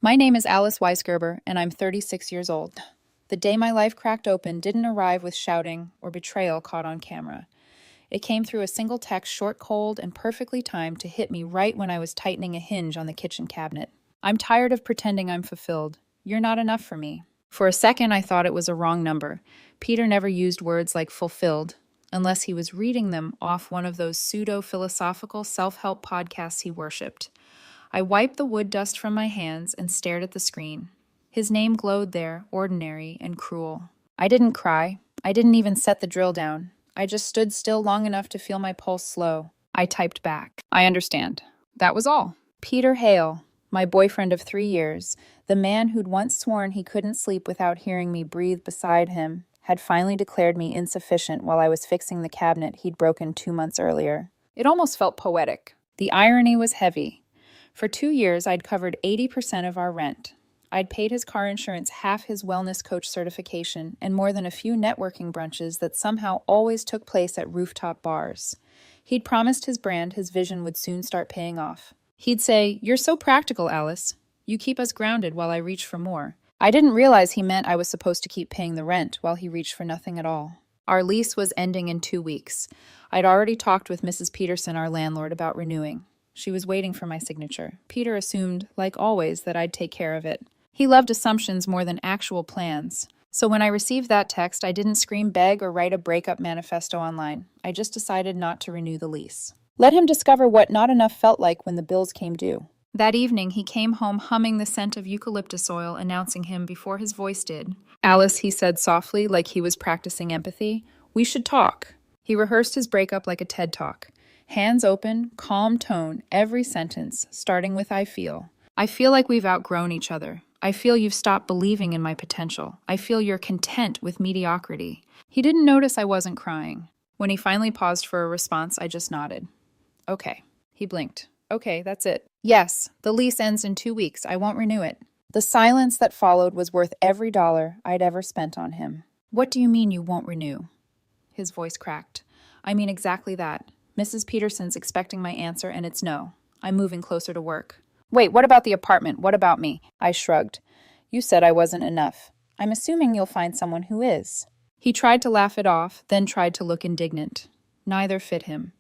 My name is Alice Weisgerber, and I'm 36 years old. The day my life cracked open didn't arrive with shouting or betrayal caught on camera. It came through a single text, short, cold, and perfectly timed to hit me right when I was tightening a hinge on the kitchen cabinet. I'm tired of pretending I'm fulfilled. You're not enough for me. For a second, I thought it was a wrong number. Peter never used words like fulfilled, unless he was reading them off one of those pseudo-philosophical self-help podcasts he worshipped. I wiped the wood dust from my hands and stared at the screen. His name glowed there, ordinary and cruel. I didn't cry. I didn't even set the drill down. I just stood still long enough to feel my pulse slow. I typed back. I understand. That was all. Peter Hale, my boyfriend of 3 years, the man who'd once sworn he couldn't sleep without hearing me breathe beside him, had finally declared me insufficient while I was fixing the cabinet he'd broken 2 months earlier. It almost felt poetic. The irony was heavy. For 2 years, I'd covered 80% of our rent. I'd paid his car insurance, half his wellness coach certification, and more than a few networking brunches that somehow always took place at rooftop bars. He'd promised his brand his vision would soon start paying off. He'd say, "You're so practical, Alice. You keep us grounded while I reach for more." I didn't realize he meant I was supposed to keep paying the rent while he reached for nothing at all. Our lease was ending in 2 weeks. I'd already talked with Mrs. Peterson, our landlord, about renewing. She was waiting for my signature. Peter assumed, like always, that I'd take care of it. He loved assumptions more than actual plans. So when I received that text, I didn't scream, beg, or write a breakup manifesto online. I just decided not to renew the lease. Let him discover what not enough felt like when the bills came due. That evening, he came home humming the scent of eucalyptus oil, announcing him before his voice did. "Alice," he said softly, like he was practicing empathy, "we should talk." He rehearsed his breakup like a TED Talk. Hands open, calm tone, every sentence, starting with "I feel." I feel like we've outgrown each other. I feel you've stopped believing in my potential. I feel you're content with mediocrity. He didn't notice I wasn't crying. When he finally paused for a response, I just nodded. Okay. He blinked. Okay, that's it. Yes, the lease ends in 2 weeks. I won't renew it. The silence that followed was worth every dollar I'd ever spent on him. What do you mean you won't renew? His voice cracked. I mean exactly that. Mrs. Peterson's expecting my answer, and it's no. I'm moving closer to work. Wait, what about the apartment? What about me? I shrugged. You said I wasn't enough. I'm assuming you'll find someone who is. He tried to laugh it off, then tried to look indignant. Neither fit him.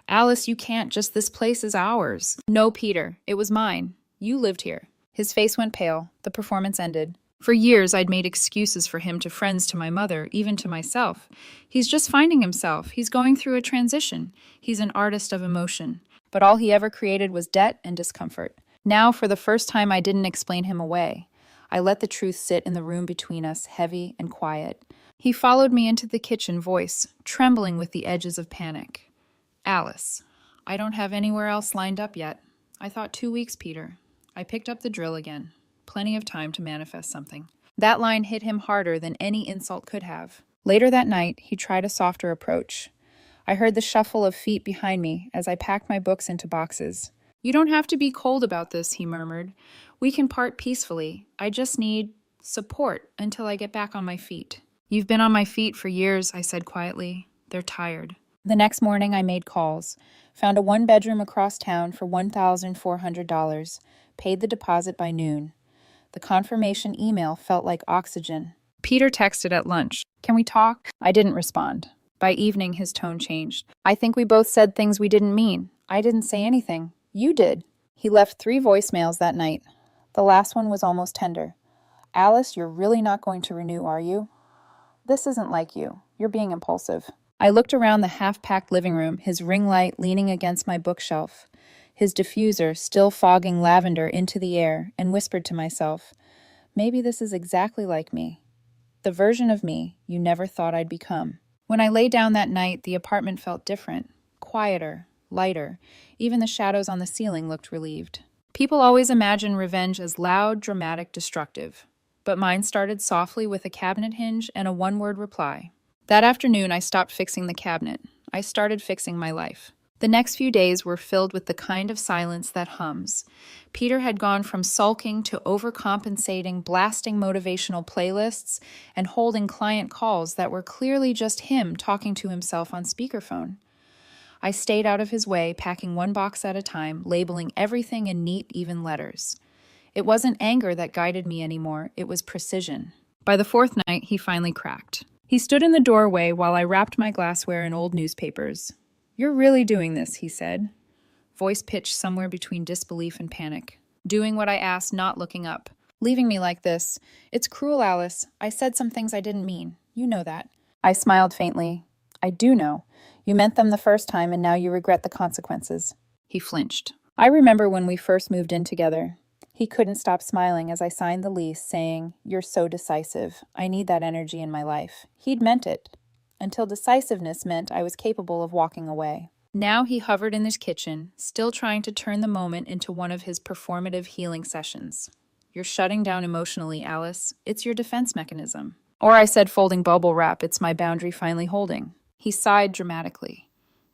Alice, you can't. Just this place is ours. No, Peter. It was mine. You lived here. His face went pale. The performance ended. For years, I'd made excuses for him to friends, to my mother, even to myself. He's just finding himself. He's going through a transition. He's an artist of emotion. But all he ever created was debt and discomfort. Now, for the first time, I didn't explain him away. I let the truth sit in the room between us, heavy and quiet. He followed me into the kitchen, voice trembling with the edges of panic. Alice, I don't have anywhere else lined up yet. I thought 2 weeks, Peter. I picked up the drill again. Plenty of time to manifest something. That line hit him harder than any insult could have. Later that night, he tried a softer approach. I heard the shuffle of feet behind me as I packed my books into boxes. You don't have to be cold about this, he murmured. We can part peacefully. I just need support until I get back on my feet. You've been on my feet for years, I said quietly. They're tired. The next morning, I made calls, found a 1-bedroom across town for $1,400, paid the deposit by noon. The confirmation email felt like oxygen. Peter texted at lunch. Can we talk? I didn't respond. By evening, his tone changed. I think we both said things we didn't mean. I didn't say anything. You did. He left 3 voicemails that night. The last one was almost tender. Alice, you're really not going to renew, are you? This isn't like you. You're being impulsive. I looked around the half-packed living room, his ring light leaning against my bookshelf, his diffuser still fogging lavender into the air, and whispered to myself, maybe this is exactly like me. The version of me you never thought I'd become. When I lay down that night, the apartment felt different, quieter, lighter. Even the shadows on the ceiling looked relieved. People always imagine revenge as loud, dramatic, destructive. But mine started softly with a cabinet hinge and a one-word reply. That afternoon, I stopped fixing the cabinet. I started fixing my life. The next few days were filled with the kind of silence that hums. Peter had gone from sulking to overcompensating, blasting motivational playlists, and holding client calls that were clearly just him talking to himself on speakerphone. I stayed out of his way, packing 1 box at a time, labeling everything in neat, even letters. It wasn't anger that guided me anymore, it was precision. By the fourth night, he finally cracked. He stood in the doorway while I wrapped my glassware in old newspapers. "You're really doing this," he said, voice pitched somewhere between disbelief and panic. "Doing what I asked, not looking up. Leaving me like this. It's cruel, Alice. I said some things I didn't mean. You know that." I smiled faintly. "I do know. You meant them the first time and now you regret the consequences." He flinched. "I remember when we first moved in together." He couldn't stop smiling as I signed the lease, saying, "You're so decisive. I need that energy in my life." He'd meant it, until decisiveness meant I was capable of walking away. Now he hovered in his kitchen, still trying to turn the moment into one of his performative healing sessions. "You're shutting down emotionally, Alice. It's your defense mechanism." Or I said, folding bubble wrap, "It's my boundary finally holding." He sighed dramatically.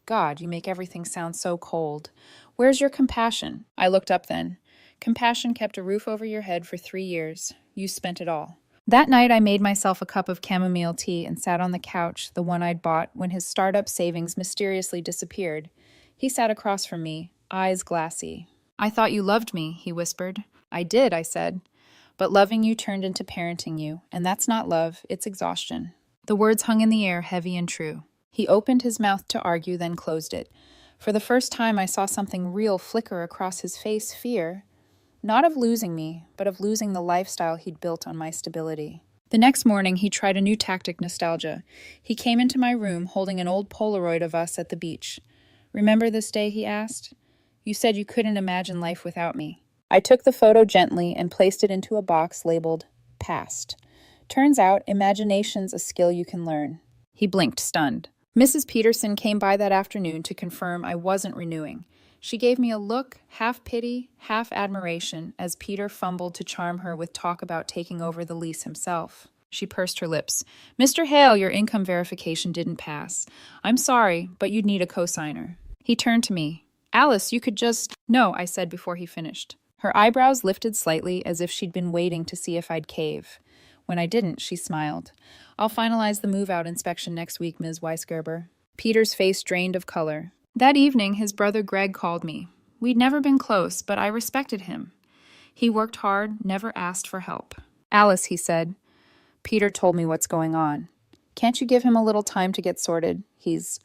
"God, you make everything sound so cold. Where's your compassion?" I looked up then. "Compassion kept a roof over your head for 3 years. You spent it all." That night, I made myself a cup of chamomile tea and sat on the couch, the one I'd bought, when his startup savings mysteriously disappeared. He sat across from me, eyes glassy. "I thought you loved me," he whispered. "I did," I said. "But loving you turned into parenting you, and that's not love, it's exhaustion." The words hung in the air, heavy and true. He opened his mouth to argue, then closed it. For the first time, I saw something real flicker across his face, fear. Not of losing me, but of losing the lifestyle he'd built on my stability. The next morning, he tried a new tactic, nostalgia. He came into my room holding an old Polaroid of us at the beach. "Remember this day?" he asked. "You said you couldn't imagine life without me." I took the photo gently and placed it into a box labeled Past. Turns out, imagination's a skill you can learn. He blinked, stunned. Mrs. Peterson came by that afternoon to confirm I wasn't renewing. She gave me a look, half pity, half admiration, as Peter fumbled to charm her with talk about taking over the lease himself. She pursed her lips. "Mr. Hale, your income verification didn't pass. I'm sorry, but you'd need a cosigner." He turned to me. "Alice, you could just—" "No," I said before he finished. Her eyebrows lifted slightly as if she'd been waiting to see if I'd cave. When I didn't, she smiled. "I'll finalize the move-out inspection next week, Ms. Weisgerber." Peter's face drained of color. That evening, his brother Greg called me. We'd never been close, but I respected him. He worked hard, never asked for help. "Alice," he said, "Peter told me what's going on. Can't you give him a little time to get sorted? He's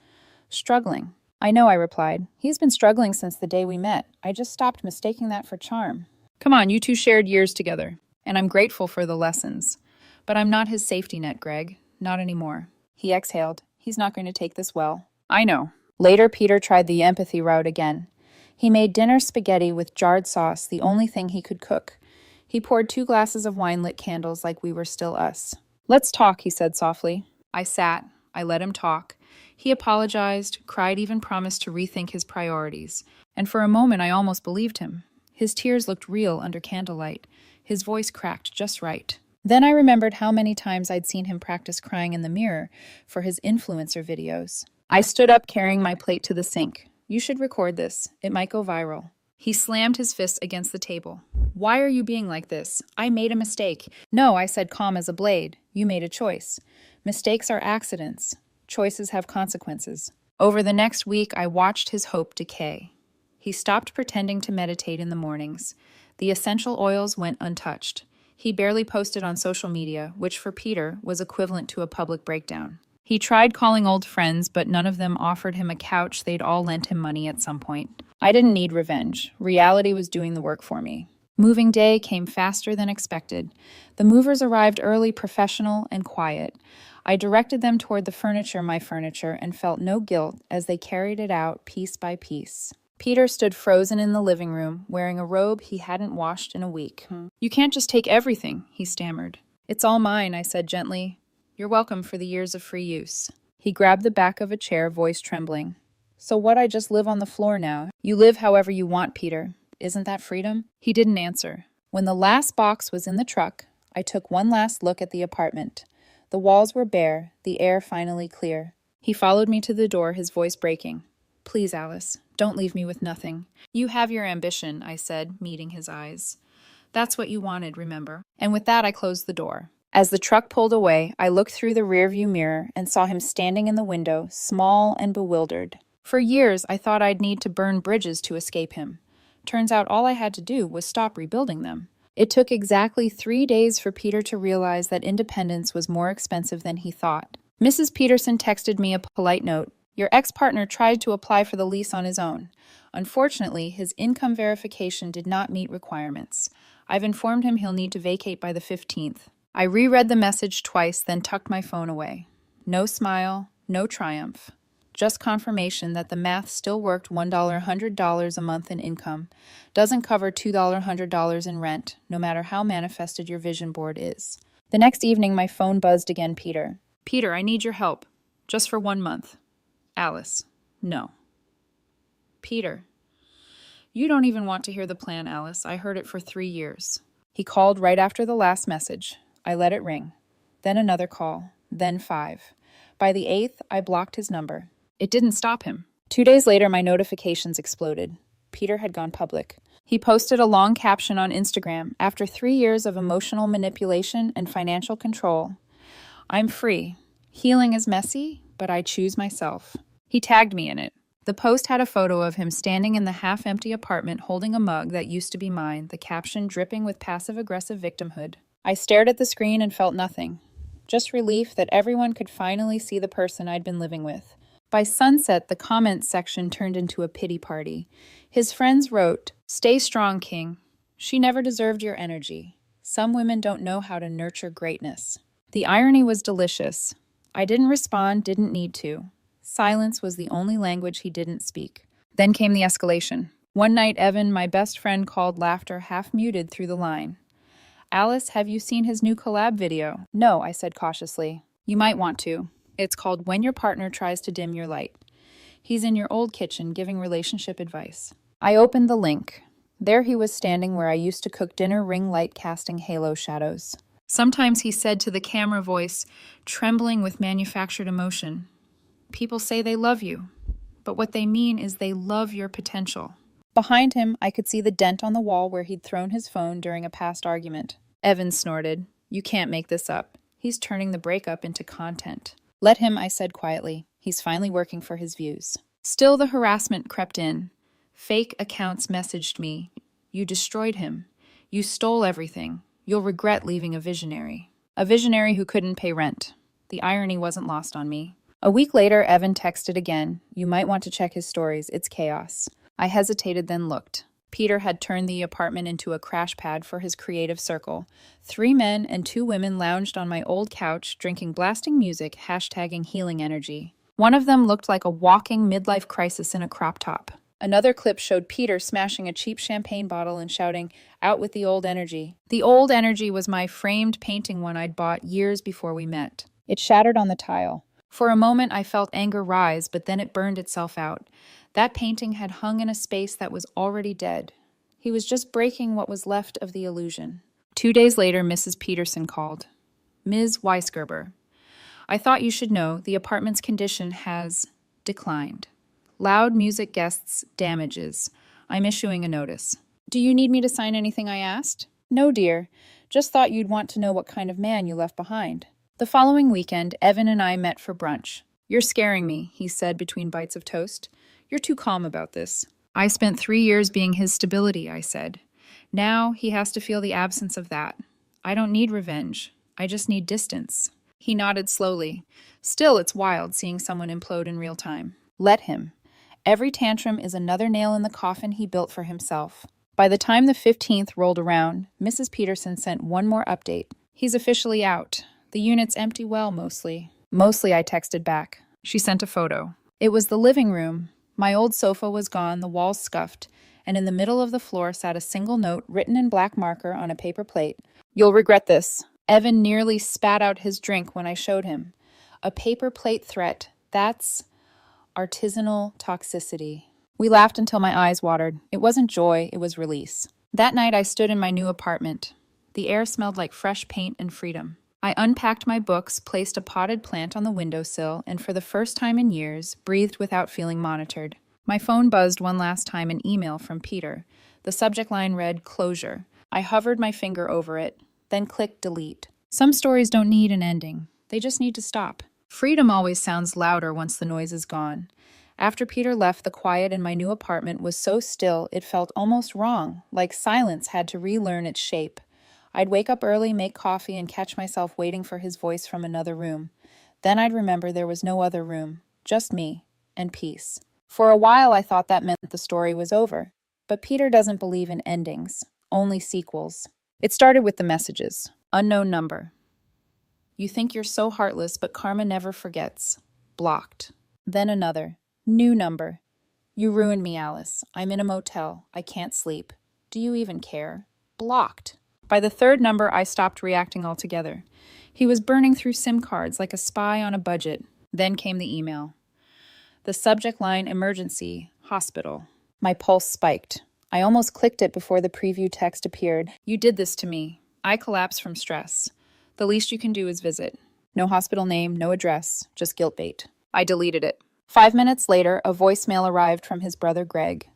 struggling." "I know," I replied. "He's been struggling since the day we met. I just stopped mistaking that for charm." "Come on, you two shared years together, and I'm grateful for the lessons. But I'm not his safety net, Greg. Not anymore." He exhaled. "He's not going to take this well." "I know." Later, Peter tried the empathy route again. He made dinner spaghetti with jarred sauce, the only thing he could cook. He poured 2 glasses of wine, lit candles like we were still us. "Let's talk," he said softly. I sat. I let him talk. He apologized, cried, even promised to rethink his priorities. And for a moment, I almost believed him. His tears looked real under candlelight. His voice cracked just right. Then I remembered how many times I'd seen him practice crying in the mirror for his influencer videos. I stood up, carrying my plate to the sink. "You should record this. It might go viral." He slammed his fist against the table. "Why are you being like this? I made a mistake." "No," I said, calm as a blade. "You made a choice. Mistakes are accidents. Choices have consequences." Over the next week, I watched his hope decay. He stopped pretending to meditate in the mornings. The essential oils went untouched. He barely posted on social media, which for Peter was equivalent to a public breakdown. He tried calling old friends, but none of them offered him a couch. They'd all lent him money at some point. I didn't need revenge. Reality was doing the work for me. Moving day came faster than expected. The movers arrived early, professional, and quiet. I directed them toward my furniture, and felt no guilt as they carried it out piece by piece. Peter stood frozen in the living room, wearing a robe he hadn't washed in a week. "You can't just take everything," he stammered. "It's all mine," I said gently. "You're welcome for the years of free use." He grabbed the back of a chair, voice trembling. "So what, I just live on the floor now?" "You live however you want, Peter. Isn't that freedom?" He didn't answer. When the last box was in the truck, I took one last look at the apartment. The walls were bare, the air finally clear. He followed me to the door, his voice breaking. "Please, Alice, don't leave me with nothing." "You have your ambition," I said, meeting his eyes. "That's what you wanted, remember?" And with that, I closed the door. As the truck pulled away, I looked through the rearview mirror and saw him standing in the window, small and bewildered. For years, I thought I'd need to burn bridges to escape him. Turns out all I had to do was stop rebuilding them. It took exactly 3 days for Peter to realize that independence was more expensive than he thought. Mrs. Peterson texted me a polite note. Your ex-partner tried to apply for the lease on his own. Unfortunately, his income verification did not meet requirements. I've informed him he'll need to vacate by the 15th. I reread the message twice, then tucked my phone away. No smile, no triumph. Just confirmation that the math still worked. $100 a month in income doesn't cover $100 in rent, no matter how manifested your vision board is. The next evening, my phone buzzed again. Peter. Peter, I need your help. Just for 1 month. Alice. No. Peter. You don't even want to hear the plan, Alice. I heard it for 3 years. He called right after the last message. I let it ring. Then another call. Then 5. By the 8th, I blocked his number. It didn't stop him. 2 days later, my notifications exploded. Peter had gone public. He posted a long caption on Instagram. After 3 years of emotional manipulation and financial control, I'm free. Healing is messy, but I choose myself. He tagged me in it. The post had a photo of him standing in the half-empty apartment holding a mug that used to be mine, the caption dripping with passive-aggressive victimhood. I stared at the screen and felt nothing. Just relief that everyone could finally see the person I'd been living with. By sunset, the comments section turned into a pity party. His friends wrote, "Stay strong, King. She never deserved your energy. Some women don't know how to nurture greatness." The irony was delicious. I didn't respond, didn't need to. Silence was the only language he didn't speak. Then came the escalation. One night, Evan, my best friend, called, laughter half muted through the line. "Alice, have you seen his new collab video?" "No," I said cautiously. "You might want to. It's called When Your Partner Tries to Dim Your Light. He's in your old kitchen giving relationship advice." I opened the link. There he was standing where I used to cook dinner, ring light casting halo shadows. Sometimes he said to the camera, voice trembling with manufactured emotion, "People say they love you, but what they mean is they love your potential." Behind him, I could see the dent on the wall where he'd thrown his phone during a past argument. Evan snorted. "You can't make this up. He's turning the breakup into content." "Let him," I said quietly. "He's finally working for his views." Still, the harassment crept in. Fake accounts messaged me. "You destroyed him. You stole everything. You'll regret leaving a visionary." A visionary who couldn't pay rent. The irony wasn't lost on me. A week later, Evan texted again. "You might want to check his stories. It's chaos." I hesitated, then looked. Peter had turned the apartment into a crash pad for his creative circle. 3 men and 2 women lounged on my old couch, drinking blasting music, hashtagging healing energy. One of them looked like a walking midlife crisis in a crop top. Another clip showed Peter smashing a cheap champagne bottle and shouting, "Out with the old energy." The old energy was my framed painting one I'd bought years before we met. It shattered on the tile. For a moment, I felt anger rise, but then it burned itself out. That painting had hung in a space that was already dead. He was just breaking what was left of the illusion. 2 days later, Mrs. Peterson called. "Ms. Weisgerber, I thought you should know the apartment's condition has declined. Loud music guests damages. I'm issuing a notice." "Do you need me to sign anything?" I asked. "No, dear. Just thought you'd want to know what kind of man you left behind." The following weekend, Evan and I met for brunch. "You're scaring me," he said between bites of toast. "You're too calm about this." "I spent 3 years being his stability," I said. "Now he has to feel the absence of that. I don't need revenge. I just need distance." He nodded slowly. "Still, it's wild seeing someone implode in real time." "Let him. Every tantrum is another nail in the coffin he built for himself." By the time the 15th rolled around, Mrs. Peterson sent one more update. "He's officially out. The unit's empty well, mostly." "Mostly," I texted back. She sent a photo. It was the living room. My old sofa was gone, the walls scuffed, and in the middle of the floor sat a single note written in black marker on a paper plate. "You'll regret this." Evan nearly spat out his drink when I showed him. A paper plate threat. That's artisanal toxicity. We laughed until my eyes watered. It wasn't joy, it was release. That night I stood in my new apartment. The air smelled like fresh paint and freedom. I unpacked my books, placed a potted plant on the windowsill, and for the first time in years, breathed without feeling monitored. My phone buzzed one last time, an email from Peter. The subject line read, "Closure." I hovered my finger over it, then clicked delete. Some stories don't need an ending. They just need to stop. Freedom always sounds louder once the noise is gone. After Peter left, the quiet in my new apartment was so still it felt almost wrong, like silence had to relearn its shape. I'd wake up early, make coffee, and catch myself waiting for his voice from another room. Then I'd remember there was no other room, just me and peace. For a while, I thought that meant the story was over. But Peter doesn't believe in endings, only sequels. It started with the messages. Unknown number. You think you're so heartless, but karma never forgets. Blocked. Then another. New number. You ruined me, Alice. I'm in a motel. I can't sleep. Do you even care? Blocked. By the third number, I stopped reacting altogether. He was burning through SIM cards like a spy on a budget. Then came the email. The subject line, emergency, hospital. My pulse spiked. I almost clicked it before the preview text appeared. You did this to me. I collapse from stress. The least you can do is visit. No hospital name, no address, just guilt bait. I deleted it. 5 minutes later, a voicemail arrived from his brother Greg.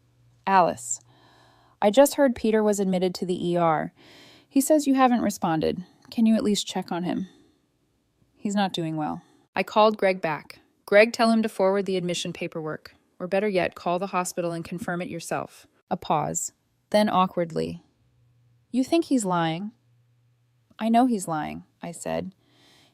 Alice. I just heard Peter was admitted to the ER. He says you haven't responded. Can you at least check on him? He's not doing well. I called Greg back. Greg, tell him to forward the admission paperwork. Or better yet, call the hospital and confirm it yourself. A pause. Then awkwardly. You think he's lying? I know he's lying, I said.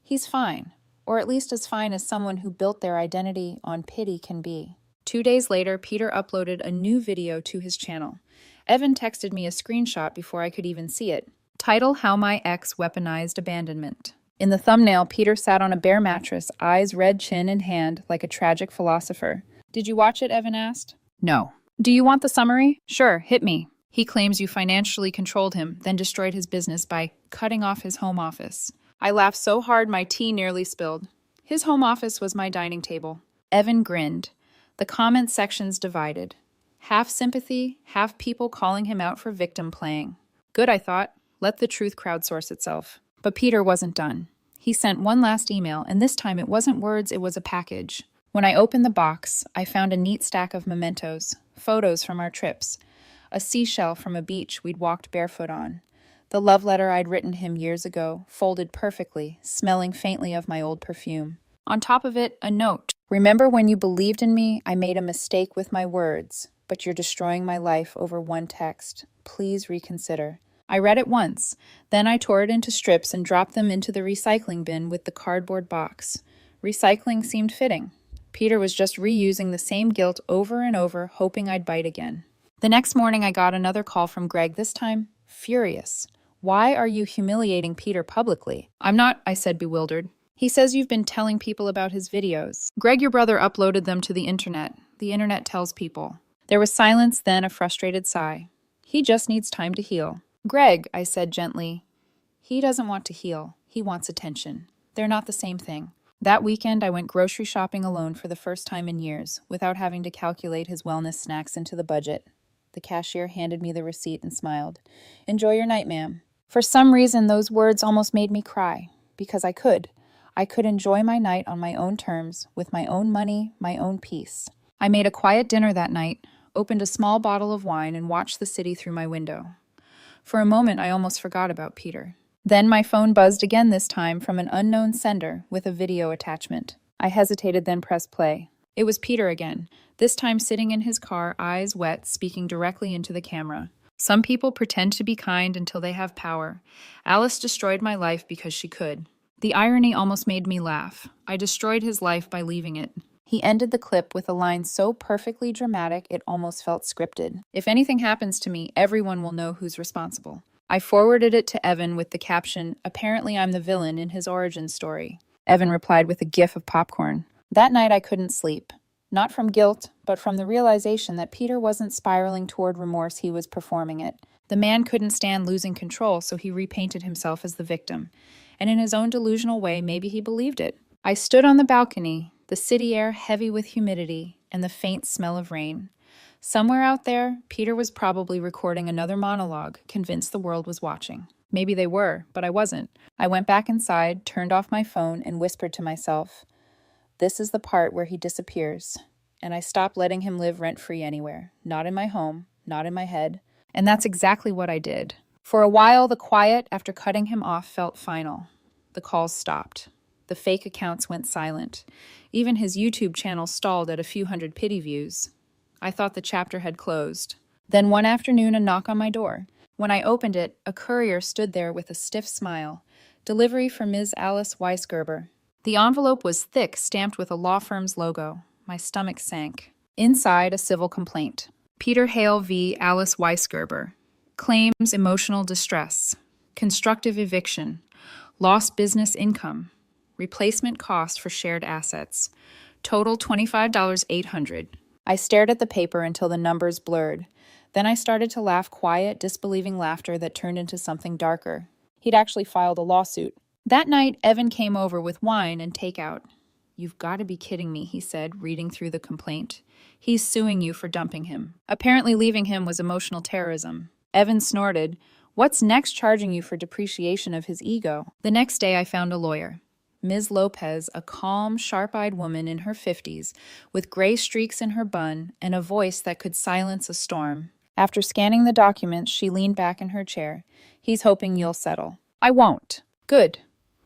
He's fine. Or at least as fine as someone who built their identity on pity can be. 2 days later, Peter uploaded a new video to his channel. Evan texted me a screenshot before I could even see it. Title, How My Ex Weaponized Abandonment. In the thumbnail, Peter sat on a bare mattress, eyes red, chin in hand, like a tragic philosopher. Did you watch it? Evan asked. No. Do you want the summary? Sure, hit me. He claims you financially controlled him, then destroyed his business by cutting off his home office. I laughed so hard my tea nearly spilled. His home office was my dining table. Evan grinned. The comment sections divided. Half sympathy, half people calling him out for victim playing. Good, I thought. Let the truth crowdsource itself. But Peter wasn't done. He sent one last email, and this time it wasn't words, it was a package. When I opened the box, I found a neat stack of mementos, photos from our trips, a seashell from a beach we'd walked barefoot on, the love letter I'd written him years ago, folded perfectly, smelling faintly of my old perfume. On top of it, a note. Remember when you believed in me, I made a mistake with my words, but you're destroying my life over one text. Please reconsider. I read it once, then I tore it into strips and dropped them into the recycling bin with the cardboard box. Recycling seemed fitting. Peter was just reusing the same guilt over and over, hoping I'd bite again. The next morning I got another call from Greg, this time furious. Why are you humiliating Peter publicly? I'm not, I said, bewildered. He says you've been telling people about his videos. Greg, your brother, uploaded them to the internet. The internet tells people. There was silence, then a frustrated sigh. He just needs time to heal. Greg, I said gently. He doesn't want to heal. He wants attention. They're not the same thing. That weekend, I went grocery shopping alone for the first time in years, without having to calculate his wellness snacks into the budget. The cashier handed me the receipt and smiled. Enjoy your night, ma'am. For some reason, those words almost made me cry, because I could. I could enjoy my night on my own terms, with my own money, my own peace. I made a quiet dinner that night, opened a small bottle of wine, and watched the city through my window. For a moment, I almost forgot about Peter. Then my phone buzzed again, this time from an unknown sender with a video attachment. I hesitated, then pressed play. It was Peter again, this time sitting in his car, eyes wet, speaking directly into the camera. Some people pretend to be kind until they have power. Alice destroyed my life because she could. The irony almost made me laugh. I destroyed his life by leaving it. He ended the clip with a line so perfectly dramatic it almost felt scripted. If anything happens to me, everyone will know who's responsible. I forwarded it to Evan with the caption, apparently I'm the villain in his origin story. Evan replied with a gif of popcorn. That night I couldn't sleep. Not from guilt, but from the realization that Peter wasn't spiraling toward remorse, he was performing it. The man couldn't stand losing control, so he repainted himself as the victim. And in his own delusional way, maybe he believed it. I stood on the balcony, the city air heavy with humidity and the faint smell of rain. Somewhere out there, Peter was probably recording another monologue, convinced the world was watching. Maybe they were, but I wasn't. I went back inside, turned off my phone, and whispered to myself, this is the part where he disappears. And I stopped letting him live rent-free anywhere. Not in my home, not in my head. And that's exactly what I did. For a while, the quiet after cutting him off felt final. The calls stopped. The fake accounts went silent. Even his YouTube channel stalled at a few hundred pity views. I thought the chapter had closed. Then one afternoon, a knock on my door. When I opened it, a courier stood there with a stiff smile. Delivery for Ms. Alice Weisgerber. The envelope was thick, stamped with a law firm's logo. My stomach sank. Inside, a civil complaint. Peter Hale v. Alice Weisgerber. Claims emotional distress. Constructive eviction. Lost business income. Replacement cost for shared assets. Total $25,800. I stared at the paper until the numbers blurred. Then I started to laugh quiet, disbelieving laughter that turned into something darker. He'd actually filed a lawsuit. That night, Evan came over with wine and takeout. "You've got to be kidding me," he said, reading through the complaint. "He's suing you for dumping him. Apparently leaving him was emotional terrorism." Evan snorted. "What's next, charging you for depreciation of his ego?" The next day I found a lawyer. Ms. Lopez, a calm, sharp-eyed woman in her 50s, with gray streaks in her bun and a voice that could silence a storm. After scanning the documents, she leaned back in her chair. "He's hoping you'll settle." "I won't." "Good,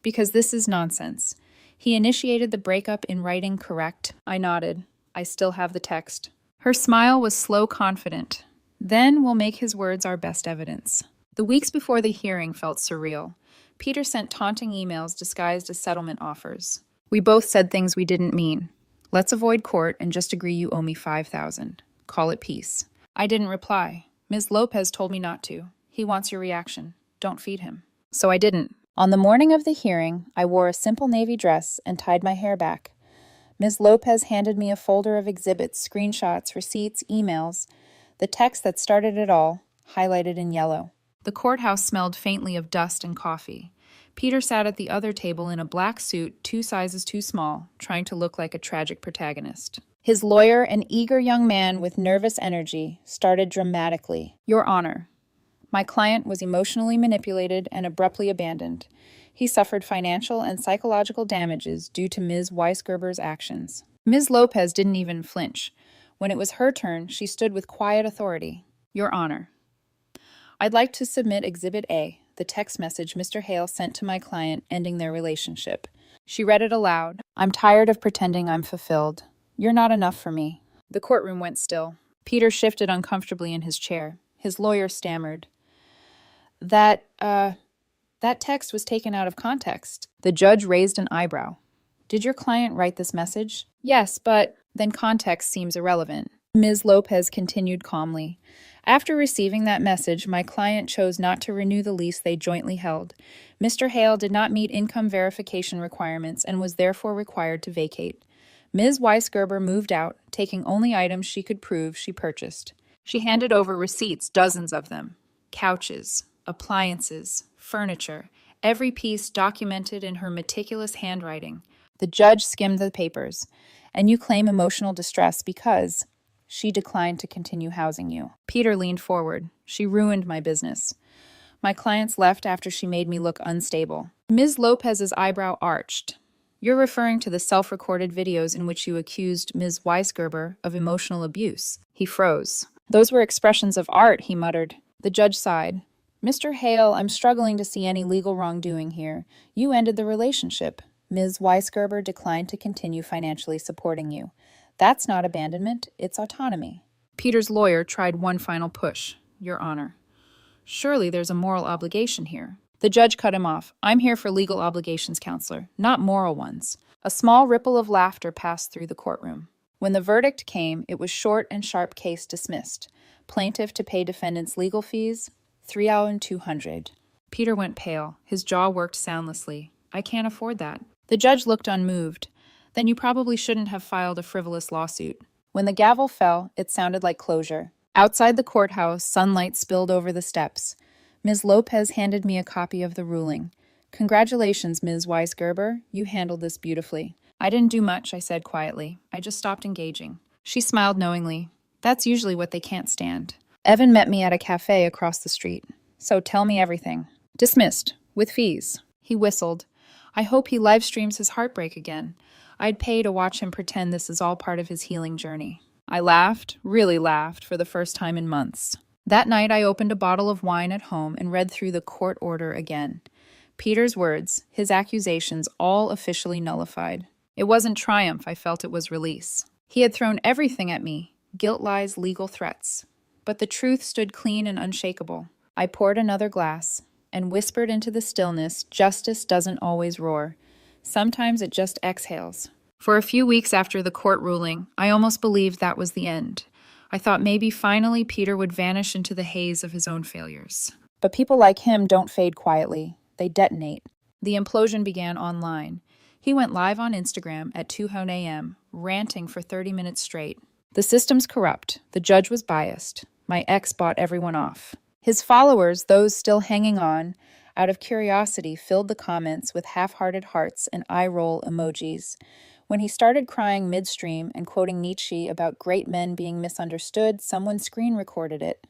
because this is nonsense. He initiated the breakup in writing, correct?" I nodded. "I still have the text." Her smile was slow, confident. "Then we'll make his words our best evidence." The weeks before the hearing felt surreal. Peter sent taunting emails disguised as settlement offers. We both said things we didn't mean. "Let's avoid court and just agree you owe me $5,000. Call it peace." I didn't reply. Ms. Lopez told me not to. "He wants your reaction. Don't feed him." So I didn't. On the morning of the hearing, I wore a simple navy dress and tied my hair back. Ms. Lopez handed me a folder of exhibits, screenshots, receipts, emails. The text that started it all, highlighted in yellow. The courthouse smelled faintly of dust and coffee. Peter sat at the other table in a black suit 2 sizes too small, trying to look like a tragic protagonist. His lawyer, an eager young man with nervous energy, started dramatically. "Your Honor, my client was emotionally manipulated and abruptly abandoned. He suffered financial and psychological damages due to Ms. Weisgerber's actions." Ms. Lopez didn't even flinch. When it was her turn, she stood with quiet authority. "Your Honor, I'd like to submit Exhibit A, the text message Mr. Hale sent to my client ending their relationship." She read it aloud. "I'm tired of pretending I'm fulfilled. You're not enough for me." The courtroom went still. Peter shifted uncomfortably in his chair. His lawyer stammered. That text was taken out of context." The judge raised an eyebrow. "Did your client write this message?" "Yes, but..." "Then context seems irrelevant." Ms. Lopez continued calmly. "After receiving that message, my client chose not to renew the lease they jointly held. Mr. Hale did not meet income verification requirements and was therefore required to vacate. Ms. Weisgerber moved out, taking only items she could prove she purchased. She handed over receipts, dozens of them. Couches, appliances, furniture, every piece documented in her meticulous handwriting." The judge skimmed the papers. "And you claim emotional distress because she declined to continue housing you." Peter leaned forward. "She ruined my business. My clients left after she made me look unstable." Ms. Lopez's eyebrow arched. "You're referring to the self-recorded videos in which you accused Ms. Weisgerber of emotional abuse." He froze. "Those were expressions of art," he muttered. The judge sighed. "Mr. Hale, I'm struggling to see any legal wrongdoing here. You ended the relationship. Ms. Weisgerber declined to continue financially supporting you. That's not abandonment, it's autonomy." Peter's lawyer tried one final push. "Your Honor, surely there's a moral obligation here." The judge cut him off. "I'm here for legal obligations, counselor, not moral ones." A small ripple of laughter passed through the courtroom. When the verdict came, it was short and sharp. Case dismissed. Plaintiff to pay defendant's legal fees, $3,200. Peter went pale. His jaw worked soundlessly. "I can't afford that." The judge looked unmoved. "Then you probably shouldn't have filed a frivolous lawsuit." When the gavel fell, it sounded like closure. Outside the courthouse, sunlight spilled over the steps. Ms. Lopez handed me a copy of the ruling. "Congratulations, Ms. Weisgerber. You handled this beautifully." "I didn't do much," I said quietly. "I just stopped engaging." She smiled knowingly. "That's usually what they can't stand." Evan met me at a cafe across the street. "So tell me everything." "Dismissed. With fees." He whistled. "I hope he live streams his heartbreak again. I'd pay to watch him pretend this is all part of his healing journey." I laughed, really laughed, for the first time in months. That night I opened a bottle of wine at home and read through the court order again. Peter's words, his accusations, all officially nullified. It wasn't triumph, I felt it was release. He had thrown everything at me, guilt, lies, legal threats. But the truth stood clean and unshakable. I poured another glass and whispered into the stillness, justice doesn't always roar. Sometimes it just exhales. For a few weeks after the court ruling, I almost believed that was the end. I thought maybe finally Peter would vanish into the haze of his own failures. But people like him don't fade quietly. They detonate. The implosion began online. He went live on Instagram at 2 a.m., ranting for 30 minutes straight. The system's corrupt. The judge was biased. My ex bought everyone off. His followers, those still hanging on, out of curiosity, filled the comments with half-hearted hearts and eye-roll emojis. When he started crying midstream and quoting Nietzsche about great men being misunderstood, someone screen-recorded it.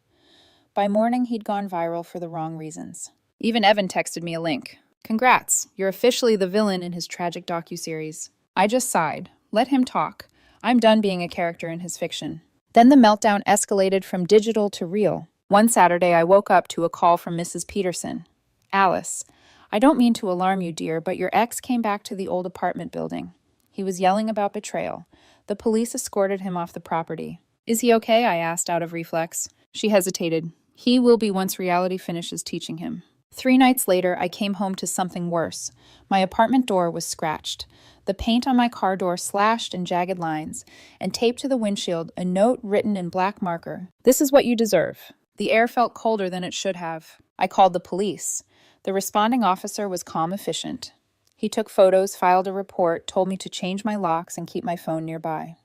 By morning, he'd gone viral for the wrong reasons. Even Evan texted me a link. Congrats, you're officially the villain in his tragic docuseries. I just sighed. Let him talk. I'm done being a character in his fiction. Then the meltdown escalated from digital to real. One Saturday, I woke up to a call from Mrs. Peterson. Alice, I don't mean to alarm you, dear, but your ex came back to the old apartment building. He was yelling about betrayal. The police escorted him off the property. Is he okay? I asked out of reflex. She hesitated. He will be once reality finishes teaching him. 3 nights later, I came home to something worse. My apartment door was scratched. The paint on my car door slashed in jagged lines, and taped to the windshield a note written in black marker. This is what you deserve. The air felt colder than it should have. I called the police. The responding officer was calm, efficient. He took photos, filed a report, told me to change my locks and keep my phone nearby.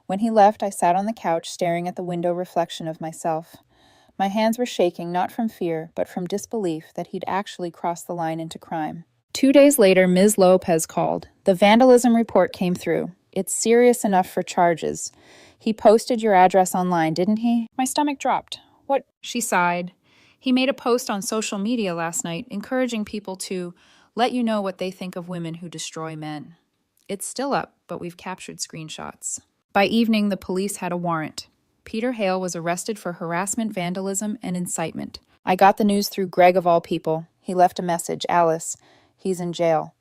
When he left, I sat on the couch staring at the window reflection of myself. My hands were shaking, not from fear, but from disbelief that he'd actually crossed the line into crime. 2 days later, Ms. Lopez called. The vandalism report came through. It's serious enough for charges. He posted your address online, didn't he? My stomach dropped. What? She sighed. He made a post on social media last night, encouraging people to let you know what they think of women who destroy men. It's still up, but we've captured screenshots. By evening, the police had a warrant. Peter Hale was arrested for harassment, vandalism, and incitement. I got the news through Greg of all people. He left a message, Alice, he's in jail.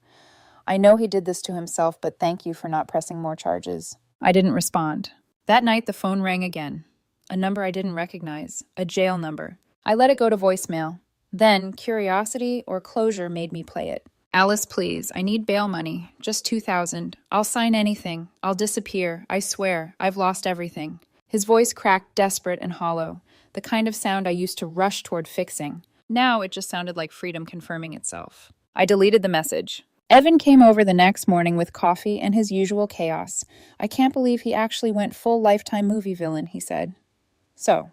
I know he did this to himself, but thank you for not pressing more charges. I didn't respond. That night, the phone rang again. A number I didn't recognize, a jail number. I let it go to voicemail. Then, curiosity or closure made me play it. Alice, please, I need bail money, just $2,000. I'll sign anything. I'll disappear. I swear, I've lost everything. His voice cracked, desperate and hollow, the kind of sound I used to rush toward fixing. Now it just sounded like freedom confirming itself. I deleted the message. Evan came over the next morning with coffee and his usual chaos. I can't believe he actually went full Lifetime movie villain, he said. So,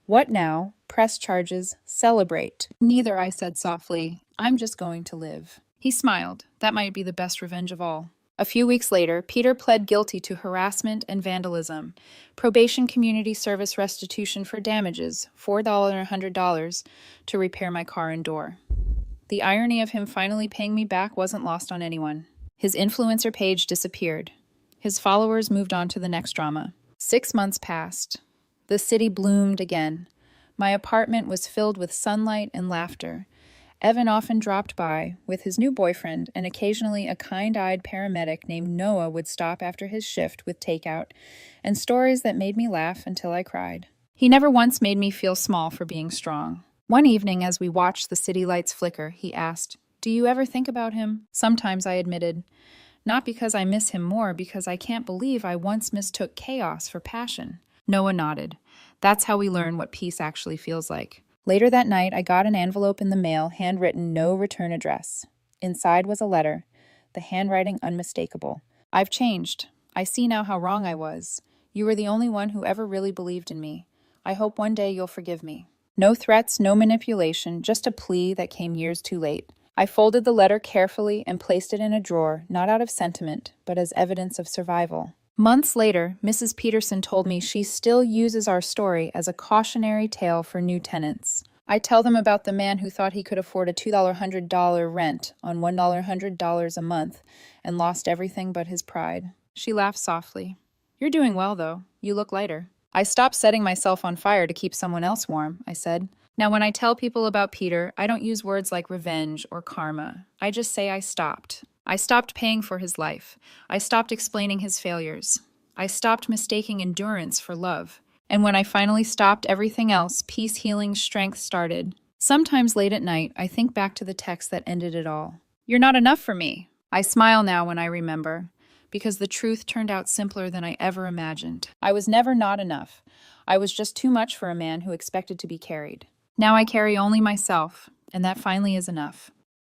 what now? Press charges, celebrate. Neither, I said softly. I'm just going to live. He smiled. That might be the best revenge of all. A few weeks later, Peter pled guilty to harassment and vandalism, probation community service restitution for damages, $4 or $100, to repair my car and door. The irony of him finally paying me back wasn't lost on anyone. His influencer page disappeared. His followers moved on to the next drama. 6 months passed. The city bloomed again. My apartment was filled with sunlight and laughter. Evan often dropped by with his new boyfriend, and occasionally a kind-eyed paramedic named Noah would stop after his shift with takeout and stories that made me laugh until I cried. He never once made me feel small for being strong. One evening, as we watched the city lights flicker, he asked, "Do you ever think about him?" Sometimes, I admitted. Not because I miss him more, because I can't believe I once mistook chaos for passion. Noah nodded. That's how we learn what peace actually feels like. Later that night, I got an envelope in the mail, handwritten, no return address. Inside was a letter, the handwriting unmistakable. I've changed. I see now how wrong I was. You were the only one who ever really believed in me. I hope one day you'll forgive me. No threats, no manipulation, just a plea that came years too late. I folded the letter carefully and placed it in a drawer, not out of sentiment, but as evidence of survival. Months later, Mrs. Peterson told me she still uses our story as a cautionary tale for new tenants. I tell them about the man who thought he could afford a $2 $100 rent on $1 $100 a month and lost everything but his pride. She laughed softly. You're doing well, though. You look lighter. I stopped setting myself on fire to keep someone else warm, I said. Now, when I tell people about Peter, I don't use words like revenge or karma. I just say I stopped. I stopped paying for his life. I stopped explaining his failures. I stopped mistaking endurance for love. And when I finally stopped everything else, peace, healing, strength started. Sometimes late at night, I think back to the text that ended it all. You're not enough for me. I smile now when I remember, because the truth turned out simpler than I ever imagined. I was never not enough. I was just too much for a man who expected to be carried. Now I carry only myself, and that finally is enough.